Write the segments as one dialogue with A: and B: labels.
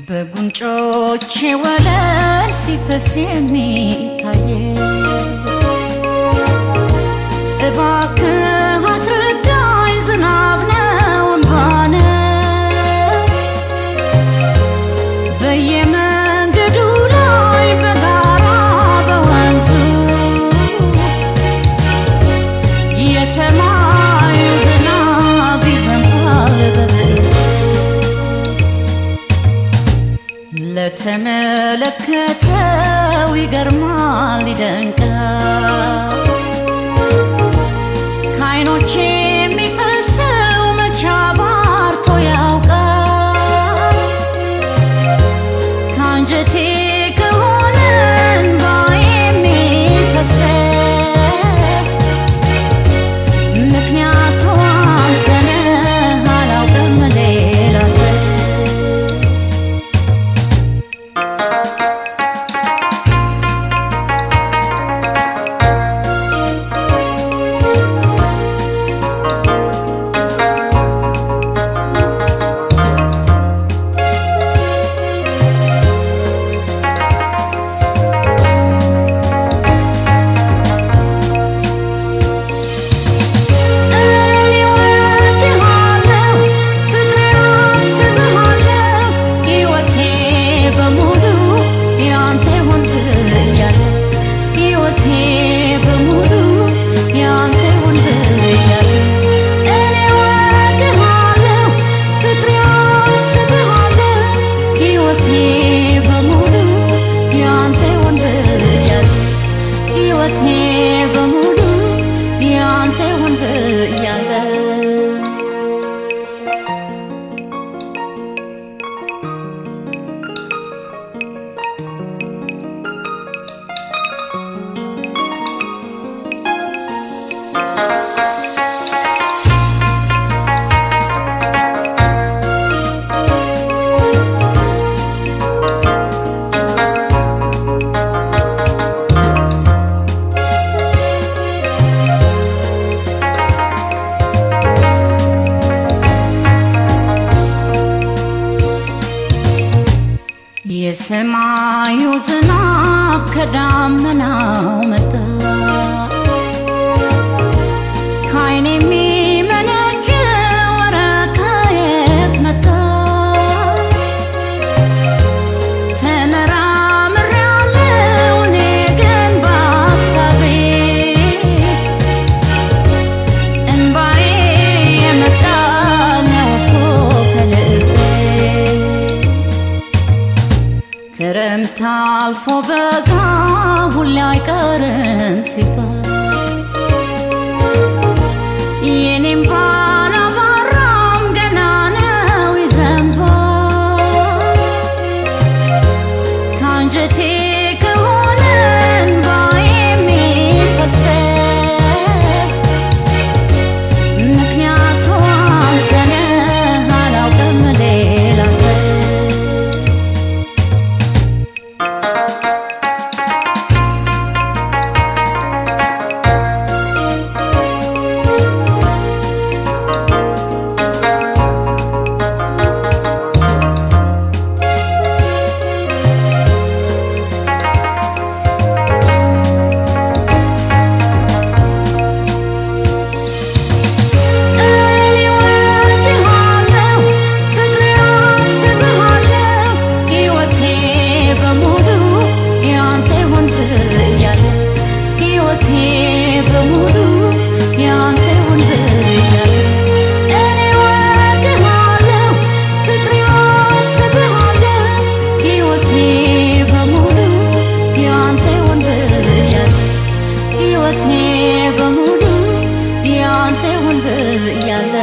A: በጉንጮቼ ወለል ሲፈስ የሚታየው እባክህ አስረዳኝ ዝናብ ነው እንባ ነው በየመንገዱ ላይ በጋራ በወንዙ የሰማዩ ዝናብ ይዘንባል በብእሱ ለተመለከተው ይገርማል ይደንቃል ከዓይኖቼ የሚፈሰው መቼ አባርቶ ያውቃል ከአንጀቴ ከሆነ እንባዬ የሚፈሰው ምክንያቱ አንተ ነህ አላውቅም ሌላ ሰው የሰማዩ ዝናብ ከዳመናው መጣ ከዓይኔ የሚመነጨው ከየት መጣ ተመራምሬያለሁ እኔ ግን በሀሳቤ እንባዬ የመጣ ነው እኮ ከልቤ ክረምት አልፎ በጋ ሁሌ አይቀርም ሲባል የኔም ባላባራም ገና ነው ይዘንባል ከአንጀቴ ከሆነ እንባዬ የሚፈሰው ምክንያቱ አንተ ነህ አላውቅም ሌላ ሰው እያለ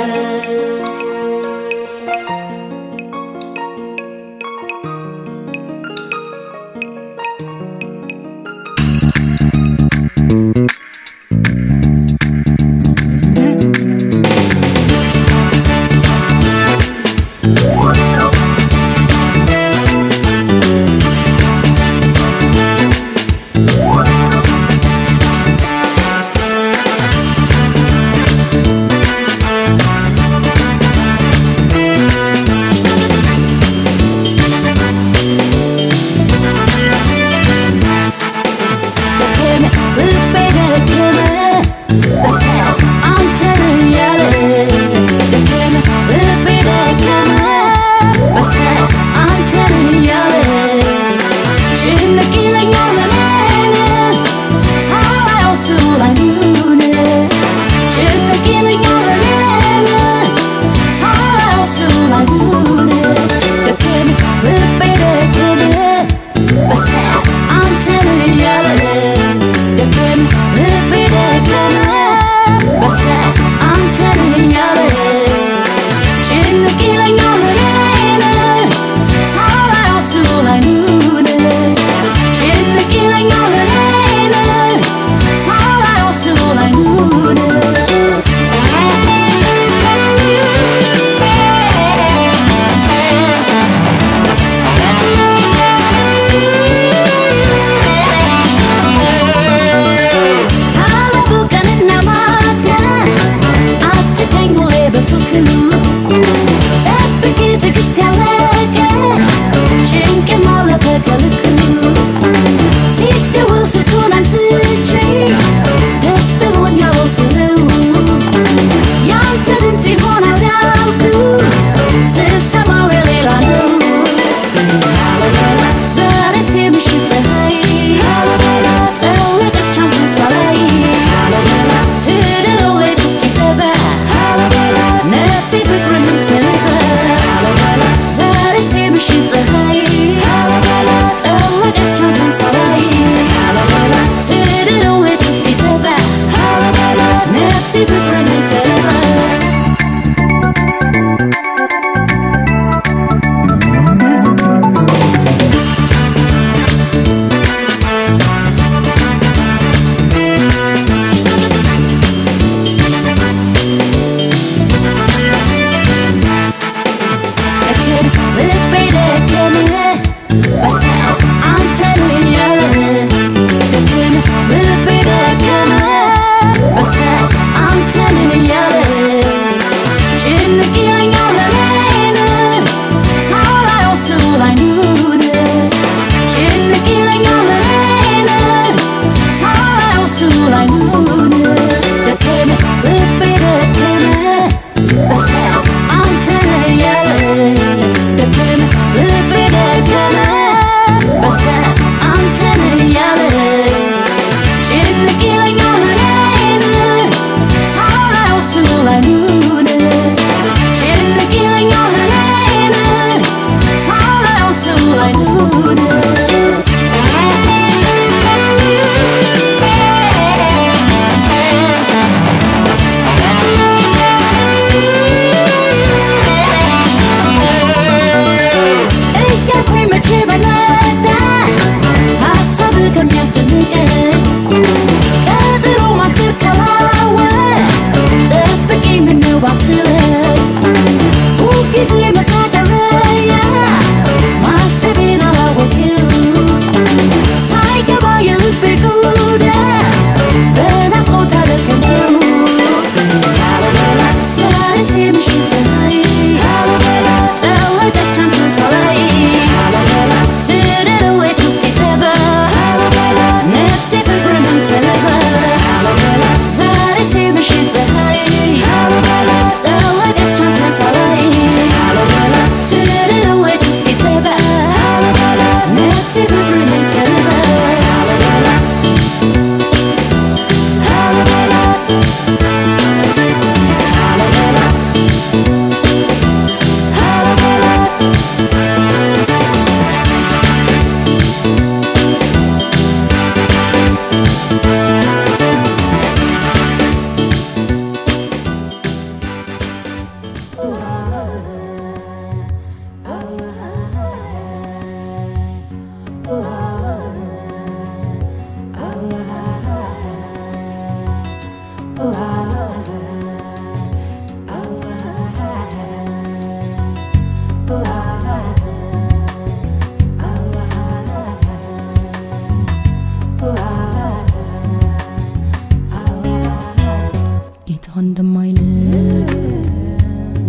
A: እንደማይልቅ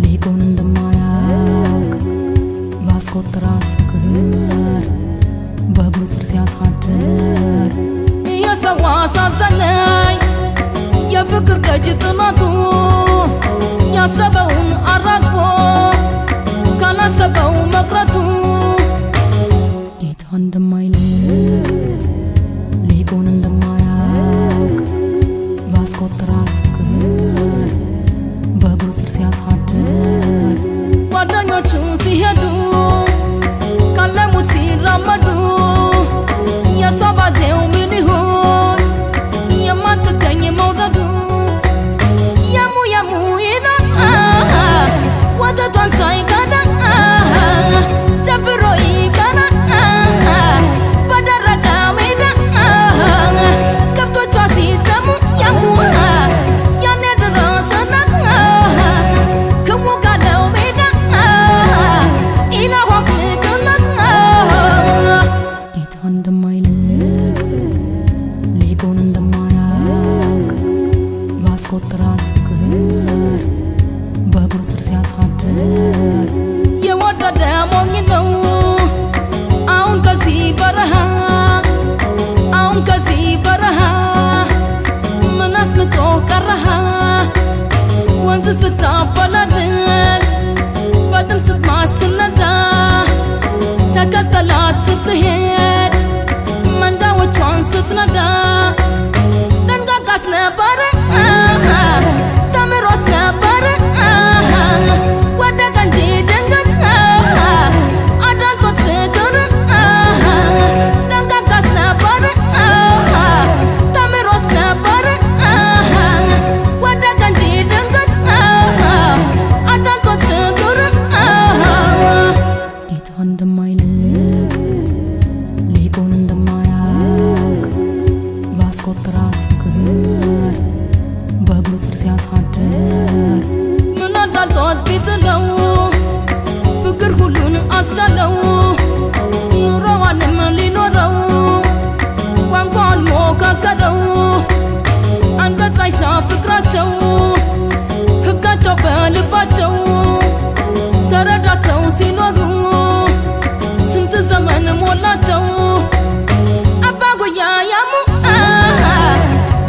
A: ሊቆን እንደማያውቅ ያስቆጥራል ፍቅር በእግሩ ስር ሲያሳድር የሰው አሳዘነኝ የፍቅር ደጅ ጥማቱ ያሰበውን አራግፎ ካላሰበው መቅረቱ ጌታ እንደማይልቅ ሊቆን እንደማያውቅ ያስቆጥራል ፍቅር በእግሩ ስር ሲያሳድር ጓደኞቹ ሲሄዱ ካለሙት ሲራመዱ የሷ ባዜው ምን ይሆን የማትገኝ መውደዱ ያሙ ያሙ ይላል ወተቷን ሳይቀዳ ጨፍሮ ይቀራል በደረቀ ሜዳ ከብቶቿ ሲተሙ ያሙ ያኔ ደረሰላት ክሙ ካለው ሜዳ ኢላዋ ፍቅርላት ጌታ እንደማይልቅ ሊቆን እንደማያውቅ ያስቆጥራል ፍቅር በእግሩ ስር ሲያሳድር የወደደ ሞኝ ነው አሁን ከዚህ በረሃ ምን አስምጦ ቀረሃ ወንዝ ስታፈላልግ በጥም ስትማስነዳ ተከተላት ስትሄድ መንዳዎቿን ስትነዳ ጠንቃቃስ ነበር ተምሮስ ነበር ወደቀ እንጂ ድንገት አዳልጦት ፍቅር ጠንቃቃስ ነበር ተምሮስ ነበር ወደቀ እንጂ ድንገት አዳልጦት ፍቅር ጌታ እንደማይልቅ ሊቆን እንደማያውቅ ያስቆጥራል ፍቅር በእግሩ ስር ሲያሳድር ምን አዳልጦት ቢጥለው ፍቅር ሁሉን አስቻለው ኑሮዋንም ሊኖረው ቋንቋን ሞካከረው አንቀጽ አይሻ ፍቅራቸው ሕጋቸው በልባቸው ተረዳተው ሲኖሩ ስንት ዘመን ሞላቸው አባ ጉያ ያሙ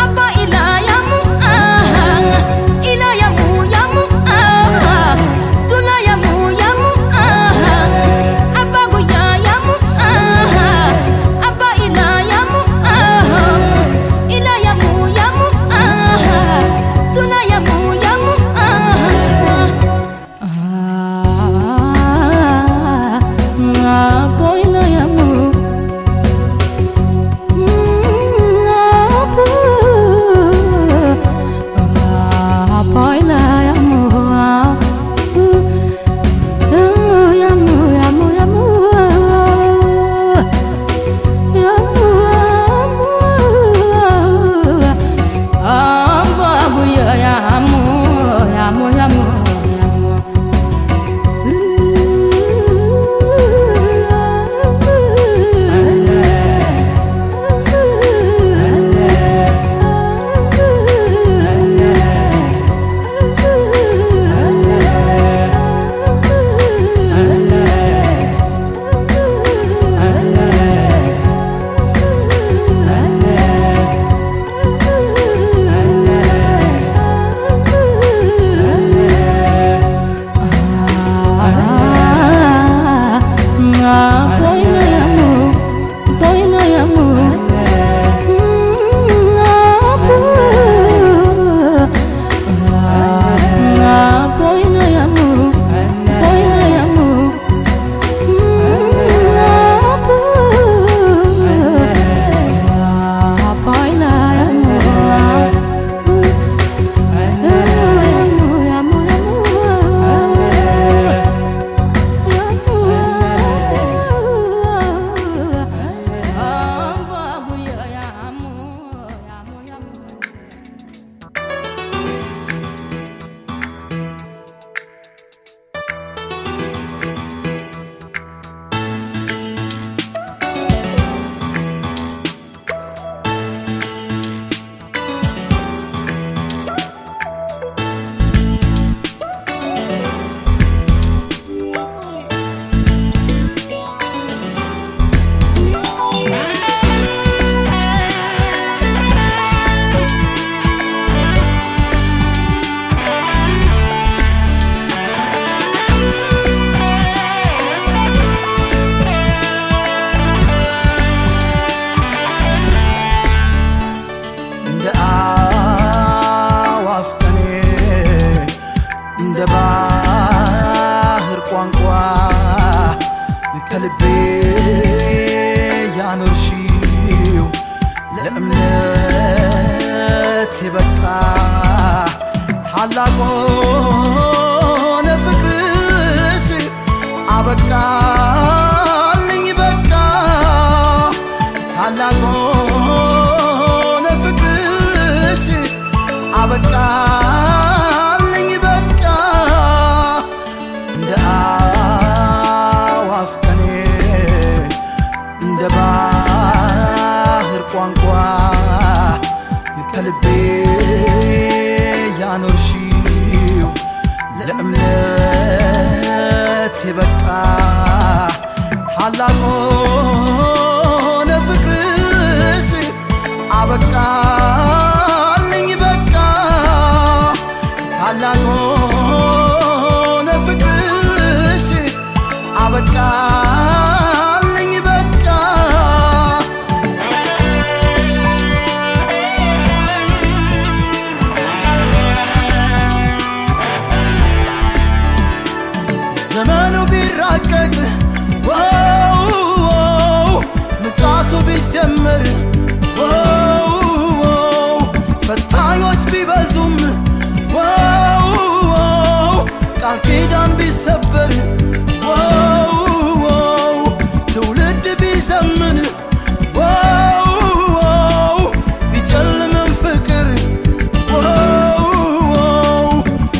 A: አባ ኢላ ያሙ ኢላ ያሙ ያሙ ቱላ ያሙ ያሙ አባ ጉያ ያሙ አባ ኢላ ያሙ ኢላ ያሙ ያሙ
B: በቃ ታላቅ ሆነ ፍቅርሽ አበቃልኝ በቃ ታላቅ ሆነ ፍቅርሽ አበቃልኝ በቃ እንደ አዋፍ ቀኔ እንደ ባህር ቋንቋ ከልቤ ያኖርሽው ለእምነት በቃ ታላቅ ሆነ ፍቅርሽ አበቃልኝ በቃ ታላቅ ሆነ ፍቅርሽ አበቃልኝ በቃ ዘመኑ ቢራቀቅ ምሳቱ ቢጀመር ፈታኞች ቢበዙም ቃል ኪዳን ቢሰበር ትውልድ ቢዘምን ቢጨልምም ፍቅር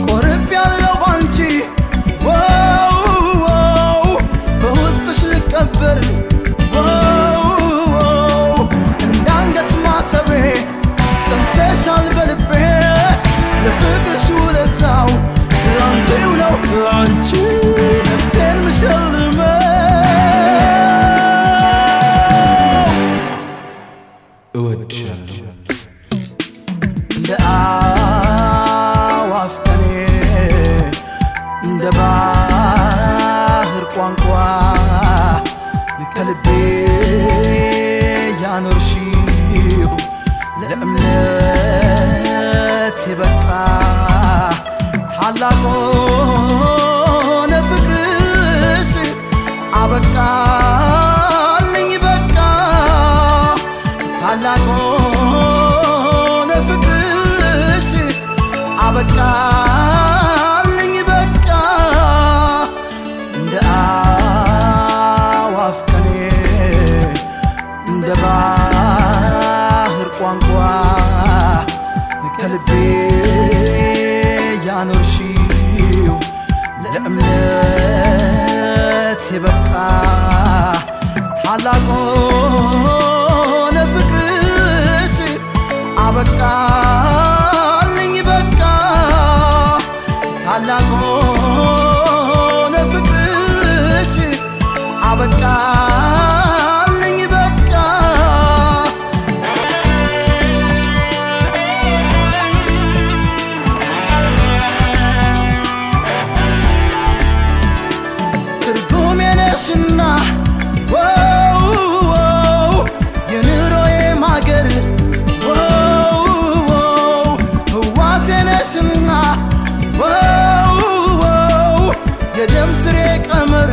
B: ቆርብ ያለው ባንቺ በውስጥሽ ልቀበር እንዳንገት ማተቤ ጸንተሻል በልቤ ለፍቅርሽ ውለታው ላንቺው ነው ላንቺ ነፍሴን ምሸልመው እወድሻለሁ እንደ አዋፍ ቀኔ እንደ ባህር ቋንቋ ከልቤ ያኖርሽው ለእምነት በቃ ታላቅ ሆነ ፍቅርሽ አበቃልኝ በቃ ታላቅ ሆነ ፍቅርሽ አበቃልኝ በቃ እንደ አዋፍ ቀኔ እንደ ባህር ቋንቋ ከልቤ ያኖርሽው ለእምነት በቃ ታላቅ ሆነ ፍቅርሽ አበቃልኝ በቃ ታላቅ ሆነ ፍቅርሽ አበቃልኝ በቃ ትርጉሜ ነሽና የኑሮዬ ማገር ህዋሴ ነሽና የደም ስሬ ቀመር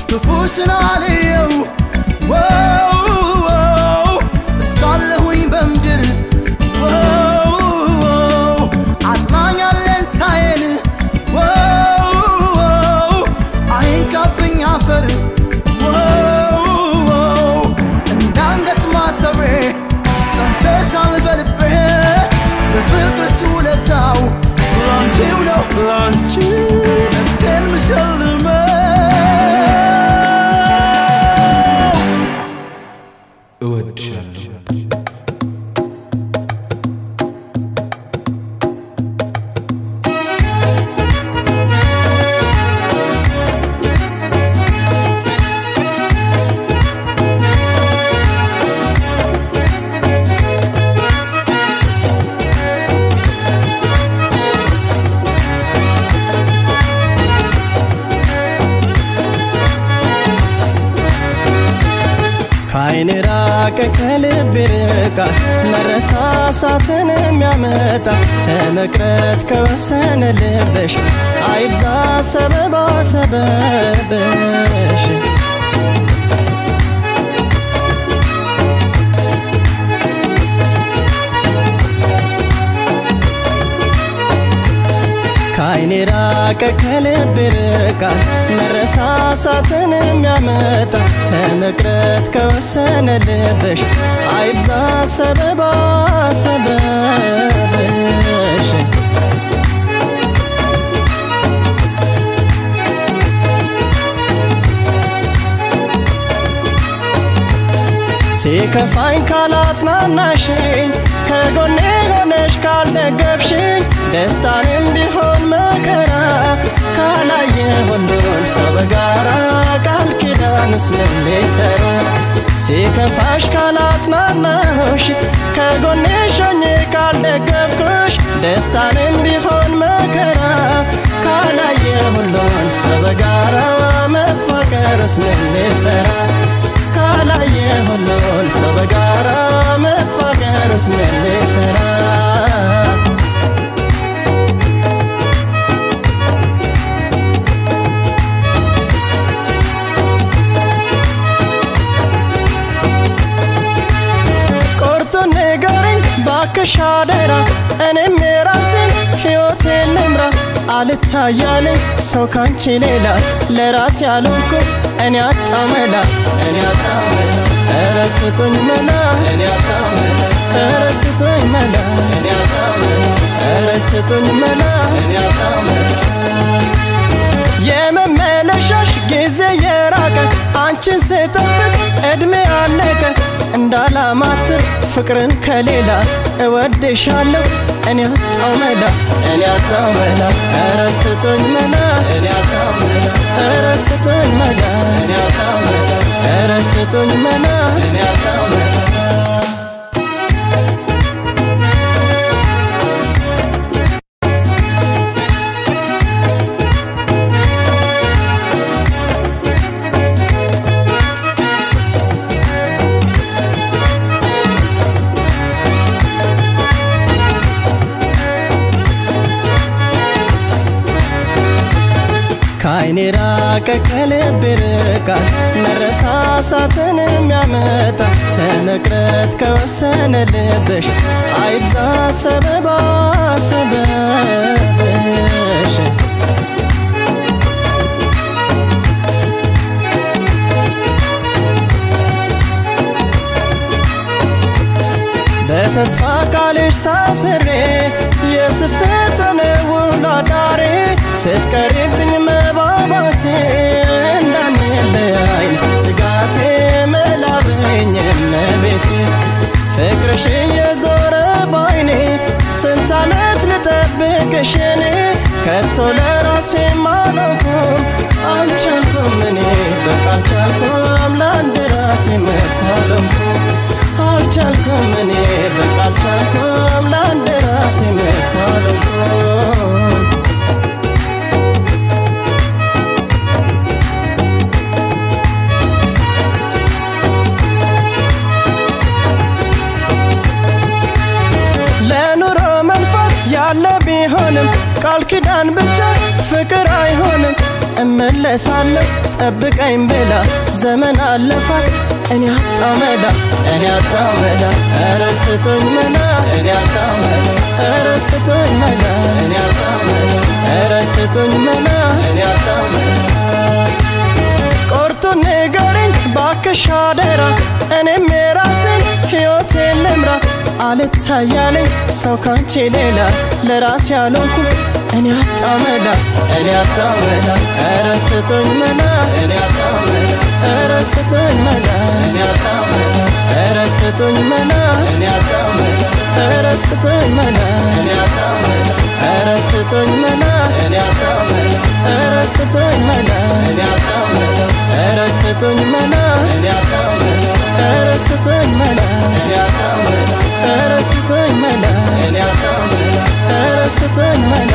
B: ክፉሽን አልየው እስካለሁኝ በምድር አጽናኝ አለኝታዬን አይንካብኝ አፈር እንዳንገት ማተቤ ጸንተሻል በልቤ በፍቅርሽ ውለታው ላንቺው ነው ላንቺ ነፍሴን ምሸልመው እወድሻለሁ
C: ከዓይኔ ራቀ ከልቤ ርቃ መረሳሳትን የሚያመጣ ለመቅረት ከወሰነ ልብሽ አይብዛ ሰበባ ሰበብሽ ከልብ ርቃል መረሳሳትን የሚያመጣ ለመቅረት ከወሰነ ልብሽ አይብዛ ሰበባ ሰበብሽ ሲከፋኝ ካላጽናናሽኝ ከጎኔ ሆነሽ ካልደገፍሽኝ ደስታንም ቢሆን መከራ ካላየ ሁሉን ሰው በጋራ ቃል ኪዳንስ ምን ሊሰራ ሲከፋሽ ካላጽናናሽ ከጎኔ ሆኜ ካልደገፍኩሽ ደስታንም ቢሆን መከራ ካላየ ሁሉን ሰው በጋራ መፋቀርስ ምን ሊሰራ ካላየ ሁሉን ሰው በጋራ መፋቀርስ ምን ሊሰራ ቆርጦን ንገረኝ ባክሽ አደራ እኔም የራሴን ሕይወቴን ልምራ አልታያለኝ ሰው ካንቺ ሌላ ለራሴ ያልኩ እኔ አጣመላ ረስቶኝ መላ ረስቶኝ መላ ረስቶኝ መላ የመመለሻሽ ጊዜ የራቀ አንቺን ስጠብቅ እድሜ አለቀ እንዳላማትር ፍቅርን ከሌላ እወድሻለሁ እኔ አጣመላ ረስቶኝ መላ ረስቶኝ መላ ረስቶኝ መላ ከዓይኔ ራቀ ከልብ ርቃል መረሳሳትን የሚያመጣ ለመቅረት ከወሰነ ልብሽ አይብዛ ሰበባ ሰበብሽ በተስፋ ቃልሽ ሳስሬ የስስትን ውሎ አዳሬ ስትቀሪብኝ መባባቴ እንዳንለያይ ስጋቴ መላበኝ እመቤቴ ፍቅርሽ የዞረ ባይኔ ስንት ዓመት ልጠብቅሽ እኔ ከቶ ለራሴ ማለኩም አልቻልኩም እኔ በቃ አልቻልኩም ለአንድ ራሴ መኳለምኩም አልቻልኩም እኔ በቃ አልቻልኩም ለአንድ ራሴ መኳለምኩም ለኑሮ መልፋት ያለ ቢሆንም ቃል ኪዳን ብቻ ፍቅር አይሆንም እመለሳለሁ ጠብቀኝ ብላ ዘመን አለፋት እኔ አጣመላ ረስቶኝ መላ ረስቶኝ መላ ረስቶኝ መላ ቆርጦን ንገረኝ ባክሽ አደራ እኔም የራሴን ሕይወቴን ልምራ አልታያለኝ ሰው ካንቺ ሌላ ለራሴ ያልኩ እኔ አጣመላ ረስቶኝ መላ ረስቶኝ መላ ረስቶኝ መላ ረስቶኝ መላ ረስቶኝ መላ ረስቶኝ መላ ረስቶኝ መላ ረስቶኝ መላ ረስቶኝ መላ ረስቶኝ መላ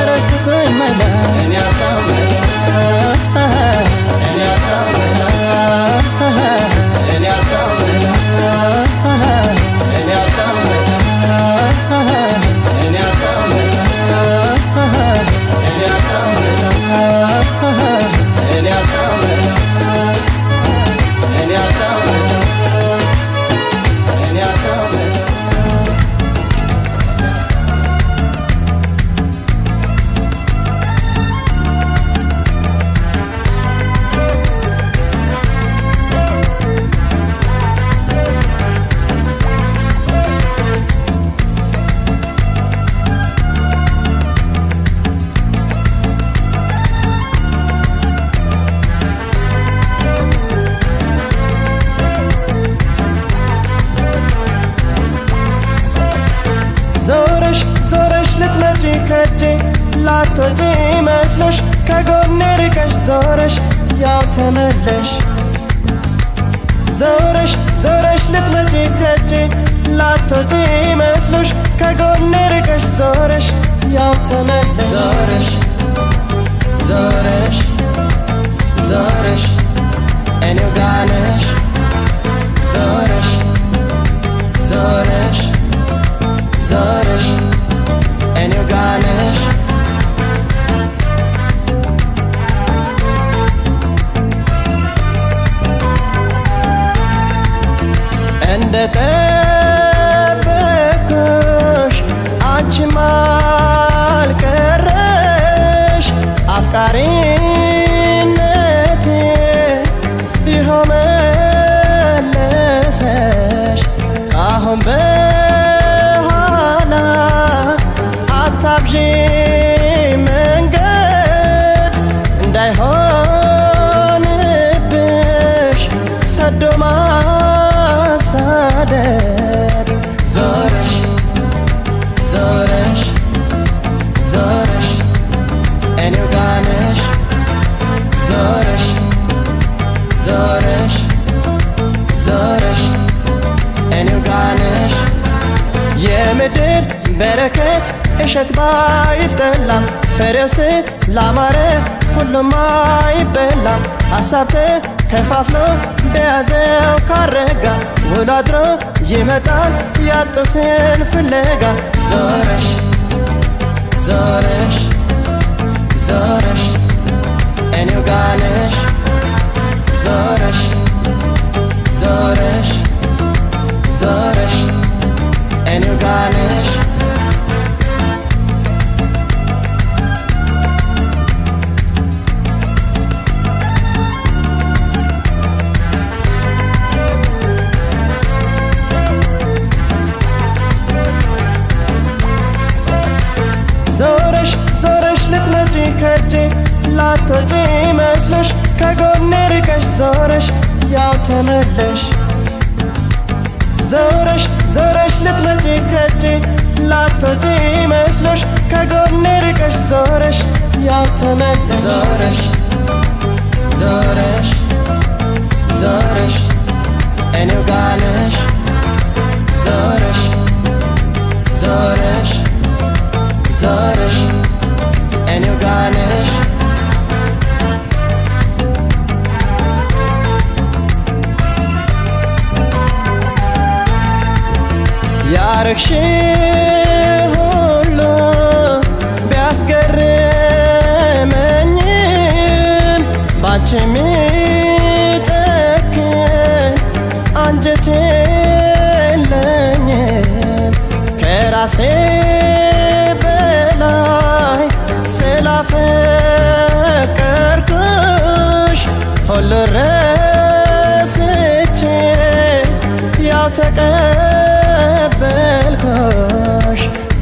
C: ረስቶኝ መላ ላትወጪ መስሎሽ ከጎኔ ርቀሽ ዞረሽ ያው ተመለሽ ዞረሽ ዞረሽ ልትመጪ ከጄ ላትወጪ መስሎሽ ከጎኔ ርቀሽ ዞረሽ ያው ተመለሽ ዞረሽ ዞረሽ ዞረሽ እኔው ጋር ነሽ ዞረሽ ዞረሽ ዞረሽ እኔው ጋር ነሽ እንደጠበቅኩሽ አንቺም አልቀረሽ አፍቃሪነቴ ይኸው መለሰሽ ከአሁን በኋላ አታብዢ መንገድ እንዳይሆንብሽ ሰዶ ማሳደድ ዞረሽ ዞረሽ ዞረሽ እኔው ጋር ነሽ ዞረሽ ዞረሽ ዞረሽ እኔው ጋር ነሽ የምድር በረከት እሸት ባይጠላም ፍሬውስ ላማረ ሁሉም አይበላም ሀሳብ ተከፋፍሎ በያዘው ካረጋ ውሎ አድሮ ይመጣል ያጡትን ፍለጋ ዞረሽ ዞረሽ ዞረሽ እኔው ጋር ነሽ ዞረሽ ዞረሽ ዞረሽ እኔው ጋር ነሽ ዞረሽ ዞረሽ ልትመጪ ከጄ ላትወጪ መስሎሽ ከጎኔ ርቀሽ ዞረሽ ያው ተመለሽ ዞረሽ ዞረሽ ልትመጪ ከጄ ላትወጪ መስሎሽ ከጎኔ ርቀሽ ዞረሽ ያው ተመለሽ ዞረሽ ዞረሽ ዞረሽ እኔው ጋር ነሽ ዞረሽ ዞረሽ ዞረሽ እኔው ጋር ነሽ ያረግሽ ሁሉ ቢያስገርመኝም ባንቺ የሚጨክን አንጀት የለኝም ከራሴ በላይ ስላፈቀርኩሽ ሁሉ ረስቼ ያው ተቀበልኩሽ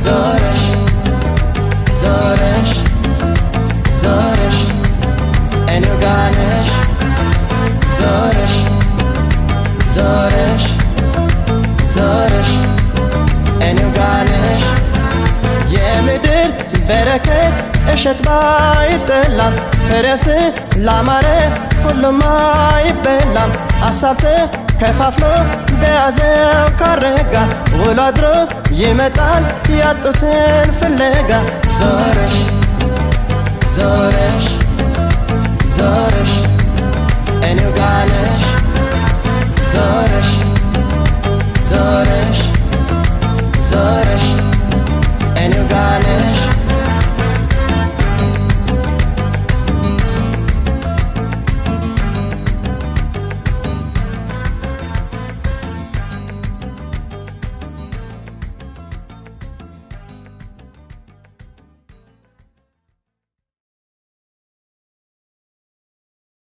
C: ዞረሽ ዞረሽ ዞረሽ እኔው ጋር ነሽ ዞረሽ ዞረሽ ዞረሽ እኔው ጋር ነሽ የምድር በረከት እሸት ባይጠላም ፍሬውስ ላማረ ሁሉም አይበላም ሀሳብ ተከፋፍሎ በያዘው ካረጋ ውሎ አድሮ ይመጣል ያጡትን ፍለጋ ዞረሽ ዞረሽ ዞረሽ እኔው ጋር ነሽ ዞረሽ